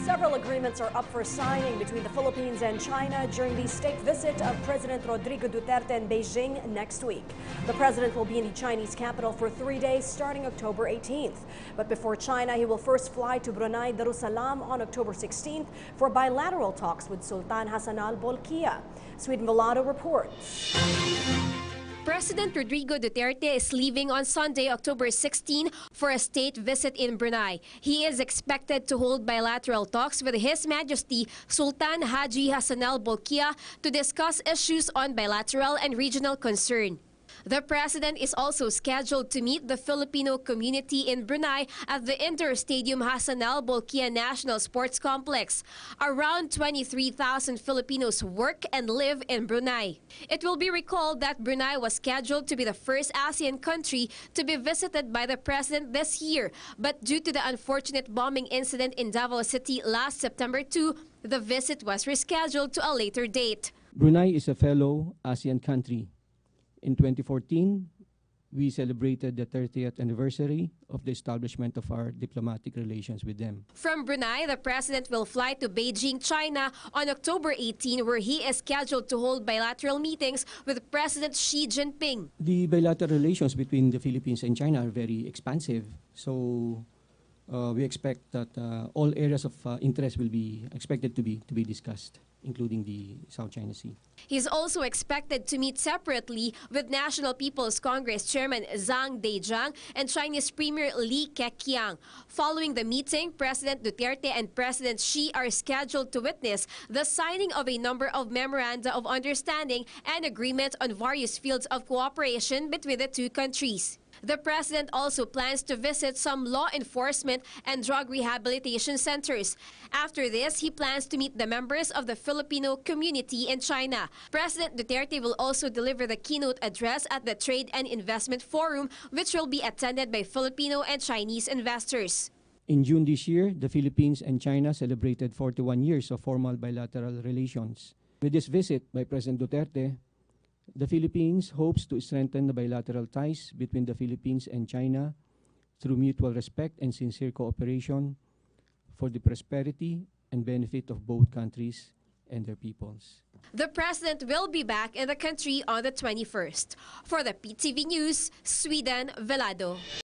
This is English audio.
Several agreements are up for signing between the Philippines and China during the state visit of President Rodrigo Duterte in Beijing next week. The president will be in the Chinese capital for 3 days starting October 18th. But before China, he will first fly to Brunei, Darussalam on October 16th for bilateral talks with Sultan Hassan al-Bolkiah. Sweden Velado reports. President Rodrigo Duterte is leaving on Sunday, October 16, for a state visit in Brunei. He is expected to hold bilateral talks with His Majesty Sultan Haji Hassan al-Bolkiah to discuss issues on bilateral and regional concern. The president is also scheduled to meet the Filipino community in Brunei at the Indoor Stadium Hassan al-Bolkiah National Sports Complex. Around 23,000 Filipinos work and live in Brunei. It will be recalled that Brunei was scheduled to be the first ASEAN country to be visited by the president this year, but due to the unfortunate bombing incident in Davao City last September 2, the visit was rescheduled to a later date. Brunei is a fellow ASEAN country. In 2014, we celebrated the 30th anniversary of the establishment of our diplomatic relations with them. From Brunei, the president will fly to Beijing, China on October 18, where he is scheduled to hold bilateral meetings with President Xi Jinping. The bilateral relations between the Philippines and China are very expansive, so we expect that all areas of interest will be expected to be discussed, including the South China Sea. He's also expected to meet separately with National People's Congress Chairman Zhang Dejiang and Chinese Premier Li Keqiang. Following the meeting, President Duterte and President Xi are scheduled to witness the signing of a number of memoranda of understanding and agreement on various fields of cooperation between the two countries. The president also plans to visit some law enforcement and drug rehabilitation centers. After this, he plans to meet the members of the Filipino community in China. President Duterte will also deliver the keynote address at the Trade and Investment Forum, which will be attended by Filipino and Chinese investors. In June this year, the Philippines and China celebrated 41 years of formal bilateral relations. With this visit by President Duterte, the Philippines hopes to strengthen the bilateral ties between the Philippines and China through mutual respect and sincere cooperation for the prosperity and benefit of both countries and their peoples. The president will be back in the country on the 21st. For the PTV News, Sweden Velado.